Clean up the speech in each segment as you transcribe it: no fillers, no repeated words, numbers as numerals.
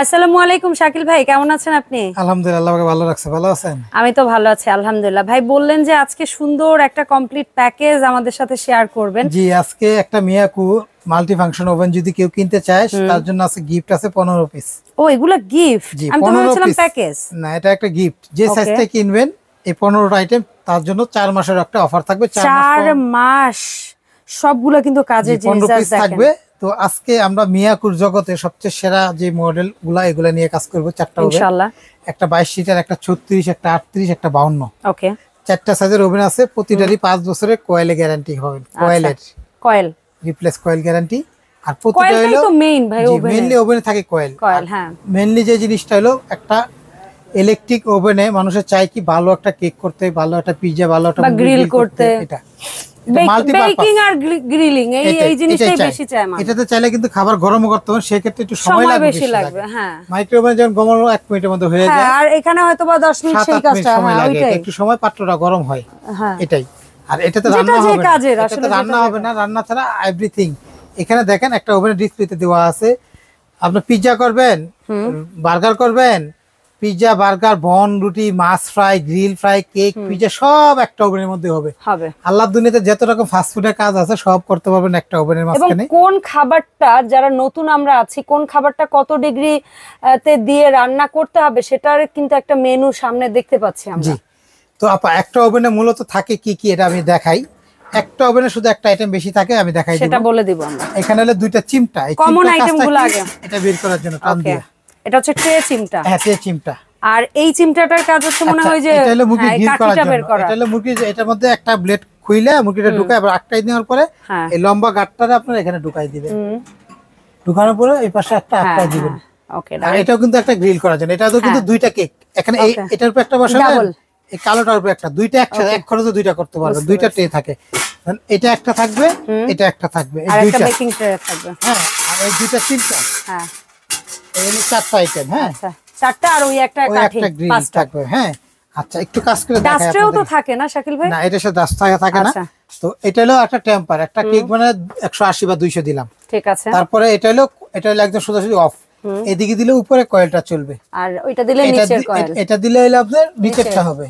আসসালামু আলাইকুম শাকিল ভাই, কেমন আছেন আপনি? আলহামদুলিল্লাহ, আমাকে ভালো রাখছে। ভালো আছেন? আমি তো ভালো আছি আলহামদুলিল্লাহ। ভাই বললেন যে আজকে সুন্দর একটা কমপ্লিট প্যাকেজ আমাদের সাথে শেয়ার করবেন। জি, আজকে একটা মিয়াকু মাল্টি ফাংশন ওভেন যদি কেউ কিনতে চায় তার জন্য আছে গিফট আছে 15 পিস। ও এগুলা গিফট? জি, আমি তো 15 ভেবেছিলাম পিস প্যাকেজ। না, এটা একটা গিফট। যে সাইজটা কিনবেন এই 15টা আইটেম তার জন্য 4 মাসের একটা অফার থাকবে। 4 মাস সবগুলা কিন্তু কাজের জিনিস 15 পিস থাকবে। তো আজকে আমরা মিয়াকুর জগতে সবচেয়ে সেরা যে মডেল এগুলা নিয়ে কাজ করব। 4টা ওভেন ইনশাআল্লাহ, একটা 22 সিটার, একটা 36, একটা 38, একটা 52। ওকে, 4টা সাইজের ওভেন আছে। প্রতিটারই 5 বছরের কয়েলে গ্যারান্টি হবে। Coil replace coil guarantee. আর প্রতিটা হলো তো মেইন ভাই, মেইনলি ওভেনে থাকে কয়েল। হ্যাঁ, মেইনলি যে জিনিসটা হলো একটা ইলেকট্রিক ওভেনে মানুষের চাই কি ভালো একটা কেক করতে, ভালো একটা পিজ্জা, ভালো একটা গ্রিল করতে। এটা বেকিং আর গ্রিলিং এই জিনিসটাই বেশি চায় মানুষ। এটাতে চাইলে কিন্তু খাবার গরমও করতে হবে, সেই ক্ষেত্রে একটু সময় বেশি লাগবে। হ্যাঁ, মাইক্রোওভেনে যেমন গরম 1 মিনিটের মধ্যে হয়ে যায়, আর এখানে হয়তোবা 10 মিনিট সেই কাজটা একটু সময় পাত্রটা গরম হয়। হ্যাঁ, এটাই। আর এটাতে রান্না হবে না, এটাতে রান্না হবে না, রান্না ছাড়া এভরিথিং। এখানে দেখেন একটা ওভেনের ডিসপ্লেতে দেওয়া আছে। আপনি পিজ্জা করবেন, বার্গার করবেন, পিজ্জা, বার্গার, বন, রুটি, মাছ fry, grill fry, cake, pizza সব একটা ওভেনের মধ্যে হবে। আল্লাহর দুনিয়াতে যত রকম ফাস্ট ফুডের কাজ আছে সব করতে পারবেন একটা ওভেনের মাঝখানে। কোন খাবারটা, যারা নতুন আমরা আছি, কোন খাবারটা কত ডিগ্রি তে দিয়ে রান্না করতে হবে সেটার কিন্তু একটা মেনু সামনে দেখতে পাচ্ছি আমরা। জি, তো আপা একটা ওভেনে মূলত থাকে কি কি এটা আমি দেখাই। একটা ওভেনে শুধু একটা আইটেম বেশি থাকে, আমি দেখাই দিব, সেটা বলে দিব আমরা। এখানে হলো দুইটা চিমটা, এই কমন আইটেমগুলো আগে এটা বের করার জন্য টান দিয়ে। এটা হচ্ছে ট্রে চিমটা। হ্যাঁ, ট্রে চিমটা। আর এই চিমটাটার কাজ হচ্ছে মনে হয় যে এটা হলো মুরগি গ্রিল করার জন্য। এটা হলো মুরগি, এটার মধ্যে একটা ব্লেড খুইলা মুরগিটা ঢুকায় আবার আটকাই দেওয়ার পরে এই লম্বা গাঁটটারে আপনারা এখানে ঢুকাই দিবেন। ঢুকানোর পরে এই পাশে একটা আটকাই দিবেন। ওকে, আর এটাও কিন্তু একটা গ্রিল করার জন্য। এটাও কিন্তু দুইটা কেক। এখানে এটার উপর একটা বসাবেন, এই কালোটার উপর একটা, দুইটা একসাথে এক খরচে দুইটা করতে পারবেন। দুইটা ট্রে থাকে, এটা একটা থাকবে, এটা একটা থাকবে, এই দুইটা বেকিং ট্রে থাকবে। হ্যাঁ, আর এই দুইটা চিমটা। হ্যাঁ, এই হলো 4টা আইটেম। হ্যাঁ, 4টা, আর ওই একটা কাঠি, 5টা থাকবে। হ্যাঁ, আচ্ছা, একটু কাজ করে দেখাই। ডাস্টও তো থাকে না শাকিল ভাই? না, এটা সাথে ডাস্ট থাকে না। তো এটা হলো একটা টেম্পার, একটা কেক মানে 180 বা 200 দিলাম, ঠিক আছে। তারপরে এটা হলো একদম সোজাসুজি অফ। এদিকে দিলে উপরে কয়েলটা চলবে, আর ওইটা দিলে নিচের কয়েল। এটা দিলে হলো আপনার নিচেরটা হবে,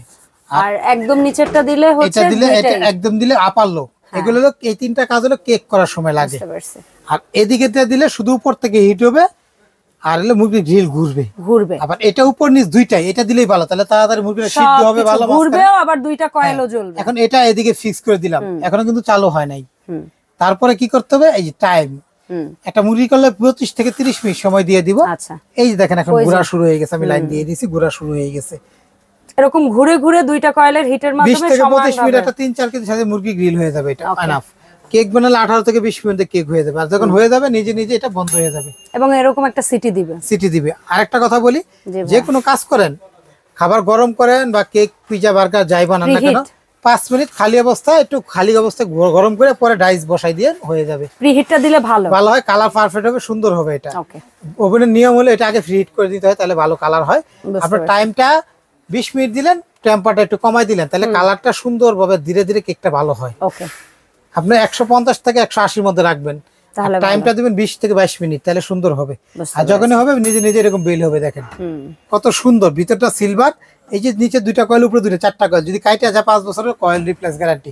আর একদম নিচেরটা দিলে হচ্ছে এটা দিলে, এটা একদম দিলে আপার লো। এগুলো হলো এই 3টা কাজ হলো কেক করার সময় লাগে। আর এদিকে দিলে শুধু উপর থেকে হিট হবে, আর হলো মুরগি গ্রিল ঘুরবে। আবার এটা উপর নিচ দুইটাই, এটা দিলেই ভালো, তাহলে তাড়াতাড়ি মুরগিটা সিদ্ধ হবে, ভালো ঘুরবে, আবার দুইটা কয়েলও জ্বলবে। এখন এটা এদিকে ফিক্স করে দিলাম, এখনো কিন্তু চালু হয় নাই। তারপরে কি করতে হবে, এই যে টাইম, একটা মুরগি করলে 25 থেকে 30 মিনিট সময় দিয়ে দিব। আচ্ছা, এই যে দেখেন এখন ঘোরা শুরু হয়ে গেছে, আমি লাইন দিয়ে দিয়েছি, ঘোরা শুরু হয়ে গেছে। এরকম ঘুরে ঘুরে দুইটা কয়েলের হিটের মাধ্যমে 20 থেকে 25 মিনিট একটা 3-4 কেজি সাথে মুরগি গ্রিল হয়ে যাবে। এটা এনাফ। কেক বানালে 18 থেকে 20 মিনিটে কেক হয়ে যাবে, আর যখন হয়ে যাবে নিজে নিজে এটা বন্ধ হয়ে যাবে, এবং এরকম একটা সিটি দিবে। আরেকটা কথা বলি, যে কোনো কাজ করেন, খাবার গরম করেন বা কেক, পিজ্জা, বার্গার যাই বানান না কেন, 5 মিনিট খালি অবস্থায়, একটু খালি অবস্থায় গরম করে পরে ডাইস বসাই দিয়ে হয়ে যাবে। প্রিহিটটা দিলে ভালো হয়, কালার পারফেক্ট হবে, সুন্দর হবে। এটা ওভেনের নিয়ম হলো এটা আগে প্রিহিট করে দিতে হয়, তাহলে ভালো কালার হয়। আপনার টাইমটা 20 মিনিট দিলেন, টেম্পারটা একটু কমাই দিলেন, তাহলে কালারটা সুন্দর ভাবে ধীরে ধীরে কেকটা ভালো হয়। ওকে, আপনি 150 থেকে 180 মধ্যে রাখবেন, টাইমটা দিবেন 20 থেকে 22 মিনিট, তাহলে সুন্দর হবে। আর যখনই হবে নিজে নিজে এরকম বেল হবে। দেখেন কত সুন্দর, ভিতরটা সিলভার, এই যে নিচে দুইটা কয়েল, উপরে দুইটা, 4টা কয়েল। যদি কাইটে যায় 5 বছরের কয়েল রিপ্লেস গ্যারান্টি।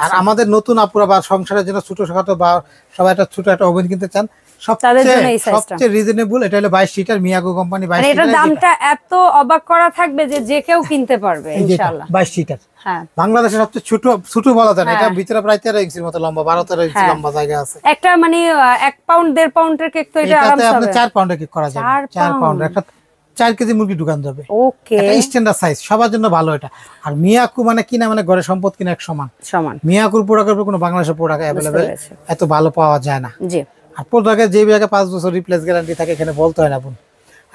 আর আমাদের নতুন আপুরা বা সংসারের জন্য ছোটখাটো বা সবাই একটা ছোট একটা ওভেন কিনতে চান, সবচেয়ে রিজনেবল এটা হলো 22 সিটার মিয়াকো কোম্পানি। 22 সিটার, এটার দামটা এত অবাক করা থাকবে যে যে কেউ কিনতে পারবে ইনশাআল্লাহ। 22 সিটার, হ্যাঁ, বাংলাদেশের সবচেয়ে ছোট বলা যায় না। এটা ভিতরে প্রায় 13 ইঞ্চির মতো লম্বা, 12-13 ইঞ্চি লম্বা জায়গা আছে। একটা মানে 1 পাউন্ড 1.5 পাউন্ডের কেক তো এটা আরামসে আপনি 4 পাউন্ডের কেক করা যাবে। 4 পাউন্ড একটা 4 কেজি মুরগি ঢুকান যাবে। ওকে, এটা স্ট্যান্ডার্ড সাইজ, সবার জন্য ভালো এটা। আর মিয়াকু মানে কিনা মানে ঘরে সম্পদ কিনা এক সমান। মিয়াকুর প্রোডাক্টের উপর কোনো বাংলাদেশের প্রোডাক্ট अवेलेबल এত ভালো পাওয়া যায় না। জি, আর প্রোডাক্টের যে জায়গায় 5 বছর রিপ্লেস গ্যারান্টি থাকে, এখানে বলতে হয় না বোন।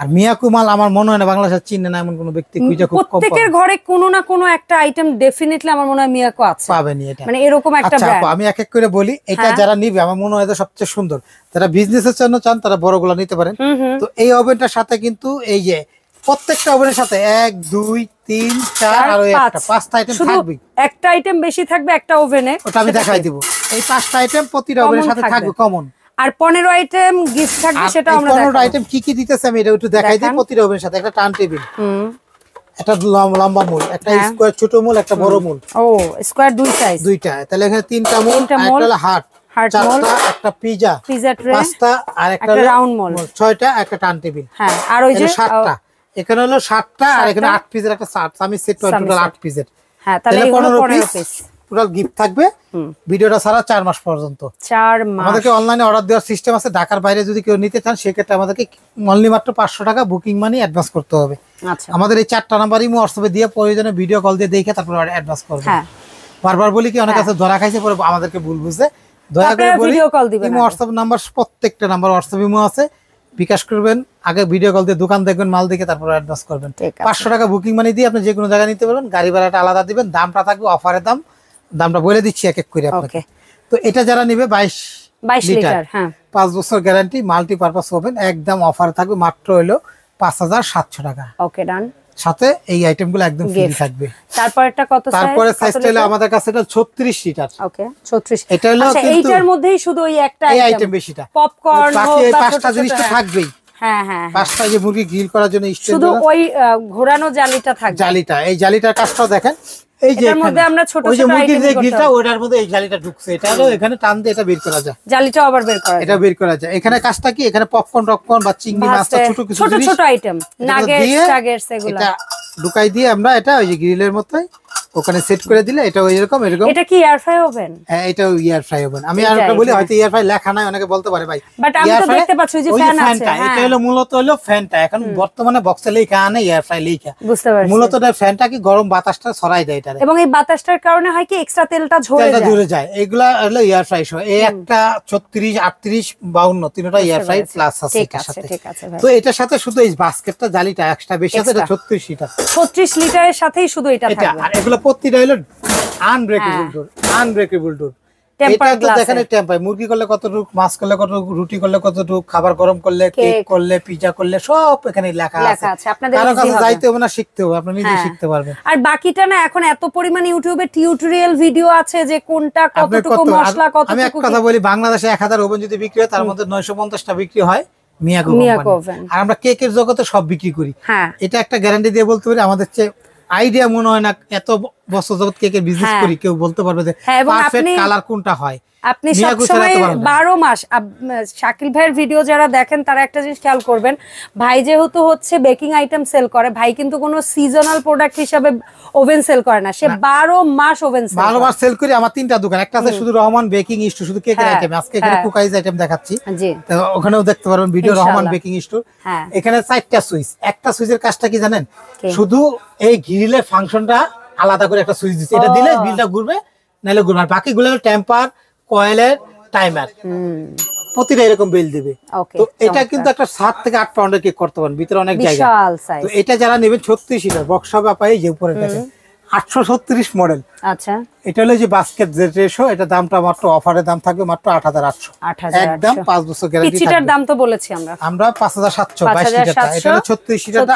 আর মিয়াকু মাল আমার মনে হয় না বাংলাদেশে চিনে না এমন কোনো ব্যক্তি খুঁজে খুব কম। প্রত্যেকের ঘরে কোনো না কোনো একটা আইটেম ডেফিনেটলি আমার মনে হয় মিয়াকু আছে, পাবেন এটা, মানে এরকম একটা ব্র্যান্ড। আমি এক এক করে বলি, এটা যারা নিবে আমার মনে হয় এটা সবচেয়ে সুন্দর। যারা বিজনেসের জন্য চান তারা বড়গুলো নিতে পারেন। তো এই ওভেনটার সাথে কিন্তু এই যে প্রত্যেকটা ওভেনের সাথে 1 2 3 4 আর একটা 5টা আইটেম থাকবে। একটা আইটেম বেশি থাকবে একটা ওভেনে, ওটা আমি দেখাই দিব। এই 5টা আইটেম প্রতিটা ওভেনের সাথে থাকবে কমন। আর 15 আইটেম গিফট থাকবে, সেটা আমরা দেখাবো। 15 আইটেম কি কি দিতেছে আমি এটা একটু দেখাই দিই। প্রতিটা ওভেনের সাথে একটা টার্ন টেবিল, একটা লম্বা মূল, একটা স্কয়ার ছোট মূল, একটা বড় মূল। ও স্কয়ার দুই সাইজ, দুইটা। তাহলে এখানে তিনটা মূল, একটা হলো হার্ট, চারটা, একটা পিজা ট্রে, পাঁচটা, আর একটা রাউন্ড মূল, ছয়টা, একটা টার্ন টেবিল। হ্যাঁ, আর ওই যে 7টা। এখানে হলো 7টা, আর এখানে 8 পিসের একটা আমি সেট করে টোটাল 8 পিসের। হ্যাঁ, তাহলে 15 পিস টোটাল গিফট থাকবে ভিডিওটা সারা 4 মাস পর্যন্ত। 4 মাস। আমাদেরকে অনলাইনে অর্ডার দেওয়ার সিস্টেম আছে। ঢাকার বাইরে যদি কেউ নিতে চান সেক্ষেত্রে আমাদেরকে অনলি মাত্র 500 টাকা বুকিং মানি অ্যাডভান্স করতে হবে। আচ্ছা, আমাদের এই 4টা নাম্বারই হোয়াটসঅ্যাপে দিয়ে প্রয়োজনে ভিডিও কল দিয়ে দেখে তারপর অ্যাডভান্স করবেন। হ্যাঁ, বারবার বলি কি অনেক কাছে ধরা খাইছে পরে আমাদেরকে ভুল বুঝে, দয়া করে বলি ভিডিও কল দিবেন। হোয়াটসঅ্যাপ নাম্বার, প্রত্যেকটা নাম্বার হোয়াটসঅ্যাপ ইমো আছে, বিকাশ করবেন, আগে ভিডিও কল দিয়ে দোকান দেখবেন, মাল দেখে তারপর অ্যাডভান্স করবেন। 500 টাকা বুকিং মানি দিয়ে আপনি যে কোনো জায়গায় নিতে পারবেন। গাড়ি ভাড়াটা আলাদা দিবেন, দামটা থাকবে অফারের দাম, দামটা বলে দিচ্ছি এক এক করে আপনাকে। তো এটা যারা নেবে 22 লিটার, হ্যাঁ, 5 বছর গ্যারান্টি, মাল্টিপারপাস ওভেন, একদম অফার থাকবে মাত্র হলো 5700 টাকা। ওকে, ডান। সাথে এই আইটেমগুলো একদম ফ্রি থাকবে। তারপরটা কত সাইজ? তারপরে সাইজটা হলো আমাদের কাছে এটা 36 লিটার। ওকে, 36। এটা হলো আচ্ছা, এইটার মধ্যেই শুধু ওই একটা আইটেম বেশিটা, পপকর্ন বাকি এই 5টা জিনিস তো থাকবেই। হ্যাঁ হ্যাঁ, 5টা যে মুরগি গ্রিল করার জন্য শুধু ওই ঘোরানো জালিটা থাকবে। জালিটা, এই জালিটার কাজটাও দেখেন। এই যে এর মধ্যে আমরা ছোট ওই যে ছোট মুরগির আইটেম যে গ্রিলটা ওটার মধ্যে এই জালিটা ঢুকছে, এটা হলো এখানে টান দিয়ে এটা বের করা যায়। জালিটা আবার বের করা যায়, এটা বের করা যায়। এখানে কাজটা কি, এখানে পপকর্ন বা চিংড়ি মাছটা ছোট কিছু ছোট ছোট আইটেম, নাগেটস এগুলো এটা ঢুকাই দিয়ে আমরা এটা ওই যে গ্রিলের মতোই ওখানে সেট করে দিলে এটা এরকম। এটা কি এয়ার ফ্রাই ওভেন? হ্যাঁ, এটা এয়ার ফ্রাই ওভেন। আমি আর একটা বলি, হয়তো এয়ার ফ্রাই লেখা নাই, অনেকে বলতে পারে ভাই, বাট আমি তো দেখতে পাচ্ছি যে ফ্যান আছে। এটা হলো মূলত হলো ফ্যানটা, এখন বর্তমানে বক্সে লেখা আনে এয়ার ফ্রাই লেখা, বুঝতে পারছি। মূলত এটা ফ্যানটা কি গরম বাতাসটা ছড়াই দেয় এটা, এবং এই বাতাসটার কারণে হয় কি এক্সট্রা তেলটা ঝরে যায়। এগুলা হলো এয়ার ফ্রাই সহ। এই একটা 36, 38, 52 তিনটা এয়ার ফ্রাই প্লাস আছে এটার সাথে। ঠিক আছে ভাই। তো এটার সাথে শুধু এই বাস্কেটটা জালিটা এক্সট্রা বেশি আছে, এটা 36 লিটার। 36 লিটারের সাথেই শুধু এটা থাকবে। আর এগুলো প্রতিটা হলো আনব্রেকেবল ডোর। এটা তো দেখেন টেম্পার, মুরগি করলে কতটুকু, মাছ করলে কতটুকু, রুটি করলে কতটুকু, খাবার গরম করলে, কেক করলে, পিজা করলে, সব এখানে লেখা আছে। আপনাদের কারো কাছে যাইতে হবে না, শিখতে হবে, আপনি নিজে শিখতে পারবেন। আর বাকিটা না এখন এত পরিমাণ ইউটিউবে টিউটোরিয়াল ভিডিও আছে যে কোনটা কতটুকু মশলা কতটুকু। আমি একটা কথা বলি, বাংলাদেশে 1000 ওভেন যদি বিক্রি হয় তার মধ্যে 950টা বিক্রি হয় মিয়াকো কোম্পানি। আর আমরা কেকের জগতে সব বিক্রি করি। এটা একটা গ্যারান্টি দিয়ে বলতে পারি, আমাদের চেয়ে আইডিয়া মনে হয় না এত বছর জগৎ কেকের বিজনেস করি কেউ বলতে পারবে যে পারফেক্ট কালার কোনটা হয়। আপনি সবসময় 12 মাস শাকিল ভাইয়ের ভিডিও যারা দেখেন তারা একটা জিনিস খেয়াল করবেন, ভাই যেহেতু হচ্ছে বেকিং আইটেম সেল করে, ভাই কিন্তু কোনো সিজনাল প্রোডাক্ট হিসাবে ওভেন সেল করে না, সে 12 মাস ওভেন সেল 12 মাস সেল করি। আমার 3টা দোকান, একটা আছে শুধু রহমান বেকিং স্টোর, শুধু কেকের আইটেম, আজকে এখানে কুকাইজ আইটেম দেখাচ্ছি, ওখানেও দেখতে পারবেন ভিডিও, রহমান বেকিং স্টোর। এখানে 4টা সুইচ, একটা সুইচের কাজটা কি জানেন, শুধু এই গ্রিলের ফাংশনটা আলাদা করে একটা সুইচ দিচ্ছে, এটা দিলে গ্রিলটা ঘুরবে, নাহলে ঘুরবে। আর বাকিগুলো হলো টেম্পার, কয়েলের, টাইমার, প্রতিটা এরকম বিল দিবে। তো এটা কিন্তু একটা 7 থেকে 8 পাউন্ডের কেক করতে পারেন, ভিতরে অনেক জায়গা। তো এটা যারা নেবেন 36 লিটার বক্স পাই, যে উপরে দেখেন 836 মডেল। আচ্ছা, এটা হলো যে বাস্কেট যে রেশো, এটা দামটা মাত্র অফারের দাম থাকবে মাত্র 8800, একদম 5 বছর গ্যারান্টি থাকবে। পিচিটার দাম তো বলেছি আমরা 5700, 22 লিটার। এটা হলো 36 লিটারটা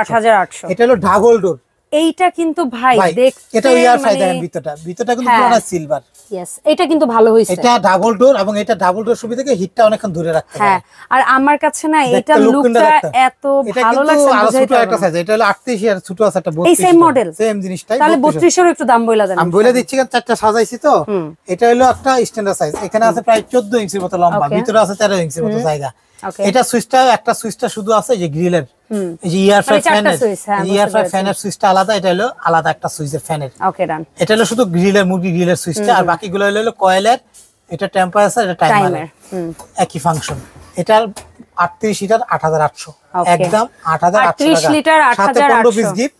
8800। এটা হলো ডাবল ডোর। এইটা কিন্তু ভাই দেখতে, এটা এয়ার ফ্রাই দেখেন, ভিতরটা কিন্তু পুরো সিলভার। यस, এটা কিন্তু ভালো হইছে। এটা ডাবল ডোর, এবং এটা ডাবল ডোর সুবিধা কি হিটটা অনেকক্ষণ ধরে রাখতে পারে। হ্যাঁ, আর আমার কাছে না এটা লুকটা এত ভালো লাগছে। এটা কিন্তু ছোট একটা সাইজ, এটা হলো 38 আর ছোট আছে একটা 32, এই সেম মডেল, সেম জিনিসটাই। তাহলে 32 এর একটু দাম বইলা দেন। আমি বলে দিচ্ছি, কারণ 4টা সাজাইছি তো। এটা হলো একটা স্ট্যান্ডার্ড সাইজ, এখানে আছে প্রায় 14 ইঞ্চির মতো লম্বা, ভিতরে আছে 13 ইঞ্চির মতো জায়গা। এটা সুইচটা, একটা সুইচটা শুধু আছে যে গ্রিলের, এই যে এয়ার ফ্রাই ফ্যানের, এয়ার ফ্রাই ফ্যানের সুইচটা আলাদা, এটা হলো আলাদা একটা সুইচের ফ্যানের। ওকে, ডান। এটা হলো শুধু গ্রিলের, মুরগি গ্রিলের সুইচটা, আর বাকিগুলো হলো কয়েলের, এটা টেম্পারেচার, এটা টাইমার, একই ফাংশন। এটার 38 লিটার 8800, একদম 8800 টাকা, 38 লিটার 8800 পিস গিফট।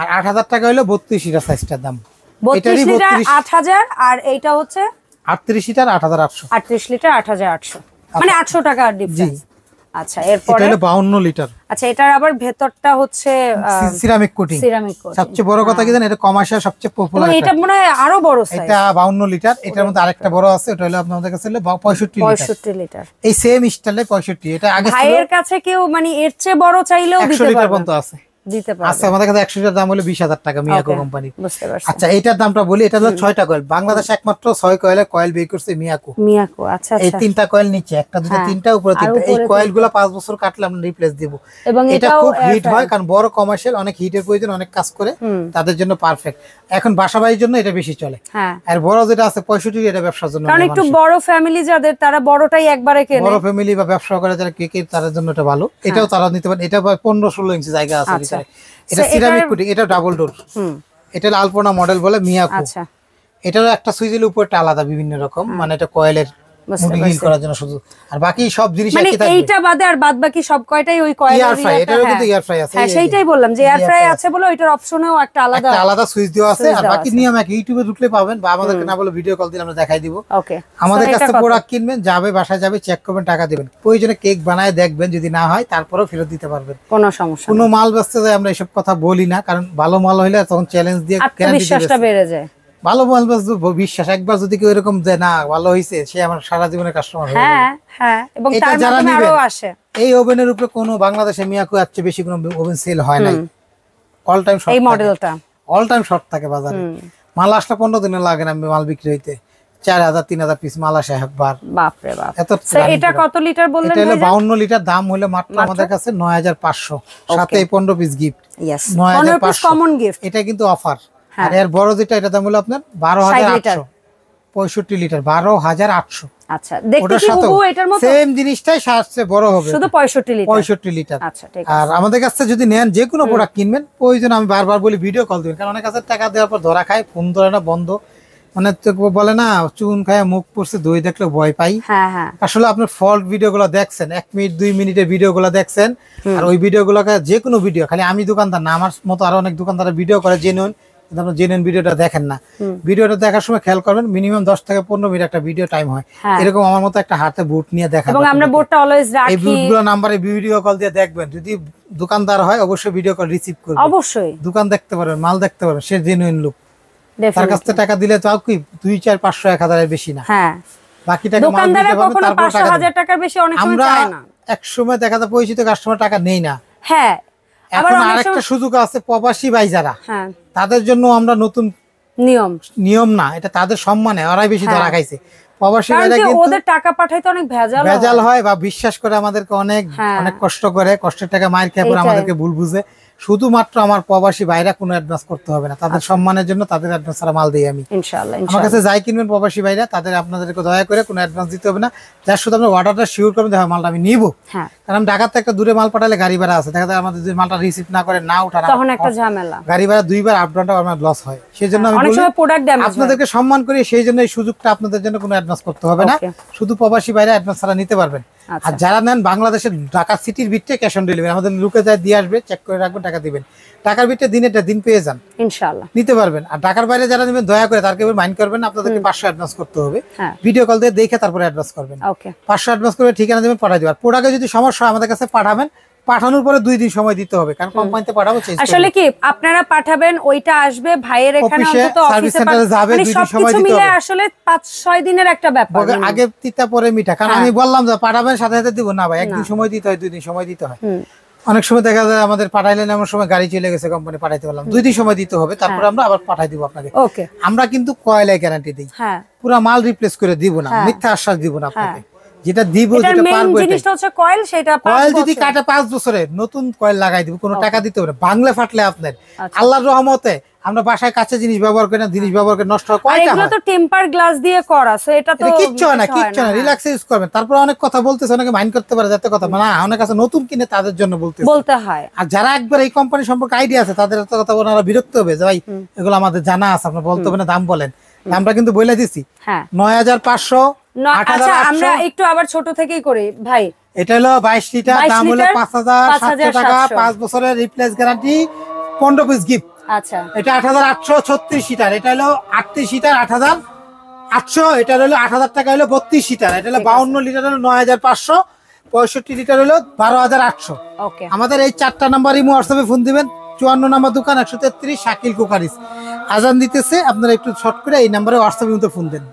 আর 8000 টাকা হলো 32 লিটার সাইজটার দাম। 32 লিটার 8000, আর এইটা হচ্ছে 38 লিটার 8800, 38 লিটার 8800, মানে 800 টাকা ডিফারেন্স। আচ্ছা, এরপর এটা হলো 52 লিটার। আচ্ছা, এটার আবার ভেতরটা হচ্ছে সিরামিক কোটিং। সবচেয়ে বড় কথা কি জানেন, এটা কমার্শিয়াল সবচেয়ে পপুলার। এটা মনে হয় আরো বড় সাইজ। এটা 52 লিটার। এটার মধ্যে আরেকটা বড় আছে, ওটা হলো আপনাদের কাছে হলো 65 লিটার। এই সেম স্টাইলে 65। এটা আগে ভাইয়ের কাছে কেউ মানে এর চেয়ে বড় চাইলেও দিতে পারবে। 100 লিটার পর্যন্ত আছে। দিতে পারবে। আচ্ছা আমাদের কাছে 100 দাম হলো 20,000 টাকা মিয়াকো কোম্পানি। বুঝতে পারছি। আচ্ছা এটার দামটা বলি, এটা হলো 6টা কয়েল, বাংলাদেশে একমাত্র 6 কয়েলের কয়েল বের করছে মিয়াকো। আচ্ছা এই 3টা কয়েল নিচে, একটা দুটো তিনটা উপরে তিনটা, এই কয়েলগুলো 5 বছর কাটলে আমরা রিপ্লেস দেব। এবং এটা খুব হিট হয়, কারণ বড় কমার্শিয়াল অনেক হিটের প্রয়োজন, অনেক কাজ করে, তাদের জন্য পারফেক্ট। এখন বাসাবাড়ির জন্য এটা বেশি চলে। আর বড় যেটা আছে 65, এটা ব্যবসার জন্য, কারণ একটু বড় ফ্যামিলি যাদের, তারা বড়টাই একবারে কেনে। বড় ফ্যামিলি বা ব্যবসা করে যারা কে তাদের জন্য এটা ভালো। এটাও তারা নিতে পারে। এটা 15-16 ইঞ্চি জায়গা আছে ভিতরে। এটা সিরামিক কোটিং, এটা ডাবল ডোর। এটা হলো আলপনা মডেল বলে মিয়াকো। আচ্ছা এটারও একটা সুইচের উপরটা আলাদা বিভিন্ন রকম, মানে এটা কয়েলের মুডিং করার জন্য শুধু, আর বাকি সব জিনিস একই থাকবে। এইটা বাদে আর বাদ বাকি সব কয়টাই ওই কয়েলের। এয়ার ফ্রাই, এটারও কিন্তু এয়ার ফ্রাই আছে। হ্যাঁ সেইটাই বললাম যে এয়ার ফ্রাই আছে বলে ওইটার অপশনেও একটা আলাদা সুইচ দেওয়া আছে। আর বাকি নিয়ম এক, ইউটিউবে ঢুকলে পাবেন, বা আমাদেরকে না বলে ভিডিও কল দিলে আমরা দেখাই দিব। ওকে, আমাদের কাছে প্রোডাক্ট কিনবেন, যাবে বাসায় যাবে, চেক করবেন, টাকা দিবেন, প্রয়োজনে কেক বানায় দেখবেন, যদি না হয় তারপরেও ফেরত দিতে পারবেন, কোনো সমস্যা। কোনো মাল বেচতে যায় আমরা এসব কথা বলি না, কারণ ভালো মাল হইলে তখন চ্যালেঞ্জ দিয়ে আত্মবিশ্বাসটা বেড়ে যায়। ভালো মাল বিশ্বাস, একবার যদি কেউ এরকম যে না ভালো হয়েছে, সে আমার সারা জীবনের কাস্টমার হয়ে যাবে। হ্যাঁ, এবং তার মাধ্যমে আরো আসে। এই ওভেনের উপরে কোনো বাংলাদেশে মিয়াকো এর চেয়ে বেশি কোনো ওভেন সেল হয় নাই। অল টাইম শর্ট, এই মডেলটা অল টাইম শর্ট থাকে বাজারে। মাল আসলে 15 দিন লাগে না মাল বিক্রি হইতে। 4000-3000 পিস মাল আসে একবার। বাপ রে বাপ। এটা কত লিটার বললেন? এটা হলো 52 লিটার, দাম হলো মাত্র আমাদের কাছে 9500, সাথে 15 পিস গিফট। 9500 common gift. এটা কিন্তু অফার। আর এর বড় যেটা, এটা দাম হলো আপনার 12800, 65 লিটার 12800। আচ্ছা, দেখতে কি হুবহু এটার মতো? সেম জিনিসটাই সাথে বড় হবে, শুধু 65 লিটার। আচ্ছা ঠিক আছে। আর আমাদের কাছে যদি নেন, যে কোনো প্রোডাক্ট কিনবেন, প্রয়োজন আমি বারবার বলি ভিডিও কল দিবেন, কারণ অনেক কাছে টাকা দেওয়ার পর ধরা খায়, ফোন ধরে না, বন্ধ, মানে বলে না চুন খায় মুখ পড়ছে, দই দেখলে ভয় পাই। আসলে আপনার ফল্ট ভিডিওগুলো দেখছেন, 1 মিনিট 2 মিনিটের ভিডিওগুলো দেখছেন, আর ওই ভিডিওগুলোকে, যে কোনো ভিডিও, খালি আমি দোকানদার না, আমার মতো আরো অনেক দোকানদার ভিডিও করে জেনুইন, কিন্তু আপনারা জেনুইন ভিডিওটা দেখেন না। ভিডিওটা দেখার সময় খেয়াল করবেন, মিনিমাম 10 থেকে 15 মিনিট একটা ভিডিও টাইম হয়। এরকম আমার মতো একটা হাতে বুট নিয়ে দেখাবেন, এবং আমরা বুটটা অলওয়েজ রাখি। এই বুটগুলো নাম্বারে ভিডিও কল দিয়ে দেখবেন। যদি দোকানদার হয় অবশ্যই ভিডিও কল রিসিভ করবেন, অবশ্যই দোকান দেখতে পারবেন, মাল দেখতে পারবেন, সে জেনুইন লোক। তার কাছ থেকে টাকা দিলে তো কি 2, 4, 500, 1000 এর বেশি না। হ্যাঁ, বাকি টাকা মাল দিতে পারবেন, তারপর 500,000 টাকার বেশি অনেক সময় চায় না। এক সময় দেখা যায় পরিচিত কাস্টমার টাকা নেই না। হ্যাঁ, এখন আরেকটা সুযোগ আছে, প্রবাসী ভাই যারা, তাদের জন্য আমরা নতুন নিয়ম না, এটা তাদের সম্মানে, ওরাই বেশি ধরা খাইছে। প্রবাসী ভাইরা কিন্তু ওদের টাকা পাঠাইতে অনেক ভেজাল হয়, বা বিশ্বাস করে আমাদেরকে অনেক কষ্ট করে, কষ্টের টাকা মাইর খেয়ে পরে আমাদেরকে ভুল বুঝে। শুধুমাত্র আমার প্রবাসী ভাইরা কোনো অ্যাডভান্স করতে হবে না, তাদের সম্মানের জন্য তাদের অ্যাডভান্স ছাড়া মাল দিই আমি, ইনশাআল্লাহ। আমার কাছে যাই কিনবেন প্রবাসী ভাইরা, তাদের আপনাদেরকে দয়া করে কোনো অ্যাডভান্স দিতে হবে না, যার শুধু আপনি অর্ডারটা শিওর করবেন যে মালটা আমি নিব। কারণ ঢাকাতে একটা দূরে মাল পাঠালে গাড়ি ভাড়া আছে, দেখা যায় আমাদের যদি মালটা রিসিভ না করে, না উঠানো, তখন একটা ঝামেলা, গাড়ি ভাড়া 2 বার আপ ডাউনটা আমার লস হয়। সেই জন্য আমি বলি আপনাদেরকে সম্মান করি, সেই জন্য এই সুযোগটা আপনাদের জন্য কোনো অ্যাডভান্স করতে হবে না, শুধু প্রবাসী ভাইরা অ্যাডভান্স ছাড়া নিতে পারবেন। আর যারা নেন বাংলাদেশের ঢাকা সিটির ভিতরে ক্যাশ অন ডেলিভারি, আমাদের লোকে যায় দিয়ে আসবে, চেক করে রাখবেন, টাকা দিবেন, টাকার ভিতরে দিন পেয়ে যান, ইনশাআল্লাহ নিতে পারবেন। আর ঢাকার বাইরে যারা নেবেন, দয়া করে তারকে মাইন্ড করবেন, আপনাদেরকে 500 অ্যাডভান্স করতে হবে, ভিডিও কল দিয়ে দেখে তারপরে অ্যাডভান্স করবেন। 500 অ্যাডভান্স করে ঠিকানা দেবেন, পাঠিয়ে দেবেন। প্রোডাক্টে যদি সমস্যা হয় আমাদের কাছে পাঠাবেন, পাঠানোর পরে 2 দিন সময় দিতে হবে, কারণ কোম্পানিতে পাঠাবো চেঞ্জ করব। আসলে কি আপনারা পাঠাবেন, ওইটা আসবে ভাইয়ের এখানে, অন্তত সার্ভিস সেন্টারে যাবে, 2 দিন সময় দিতে হবে। আসলে 5-6 দিনের একটা ব্যাপার, আগে তিতা পরে মিঠা। কারণ আমি বললাম যে পাঠাবেন সাথে সাথে দিব না ভাই, 1 দিন সময় দিতে হয়, 2 দিন সময় দিতে হয়। অনেক সময় দেখা যায় আমাদের পাঠাইলেন, এমন সময় গাড়ি চলে গেছে, কোম্পানি পাঠাইতে পারলাম, 2 দিন সময় দিতে হবে, তারপর আমরা আবার পাঠাই দিব আপনাকে। আমরা কিন্তু কয়লায় গ্যারান্টি দিই, পুরো মাল রিপ্লেস করে দিব না, মিথ্যা আশ্বাস দিব না আপনাকে। যেটা দিব, যেটা পারবো, জিনিসটা হচ্ছে কয়েল, সেটা কয়েল যদি কাটা 5 বছরে নতুন কয়েল লাগাই দিব, কোনো টাকা দিতে হবে না। বাংলা ফাটলে আপনার আল্লাহর রহমতে আমরা বাসায় কাছে জিনিস ব্যবহার করি না, জিনিস ব্যবহার করে নষ্ট হয়, কয়টা এগুলো তো টেম্পার গ্লাস দিয়ে করা, সো এটা তো কিচ্ছু হয় না, কিচ্ছু না, রিল্যাক্স ইউজ করবেন। তারপর অনেক কথা বলতেছে, অনেকে মাইন্ড করতে পারে, যাতে কথা না, অনেক কাছে নতুন কিনে তাদের জন্য বলতে হয়। আর যারা একবার এই কোম্পানি সম্পর্কে আইডিয়া আছে, তাদের তো কথা ওনারা বিরক্ত হবে যে ভাই এগুলো আমাদের জানা আছে, আপনি বলতে হবে না, দাম বলেন। দামটা কিন্তু বলে দিছি, 9500। আচ্ছা, আমরা একটু আবার ছোট থেকেই করি ভাই। এটা হলো 22 লিটার, দাম হলো 5700 টাকা, 5 বছরের রিপ্লেস গ্যারান্টি, 15 পিস গিফট। আচ্ছা, এটা 8836 লিটার, এটা হলো 38 লিটার 8800, এটা হলো 8000 টাকা, হলো 32 লিটার, এটা হলো 52 লিটার, হলো 9500, 65 লিটার হলো 12800। ওকে, আমাদের এই 4টা নাম্বার ইমো হোয়াটসঅ্যাপে ফোন দিবেন। 54 নম্বর দোকান, 133 শাকিল কুকারিস। আজান দিতেছে, আপনারা একটু শর্ট করে এই নাম্বারে হোয়াটসঅ্যাপে ফোন দেন।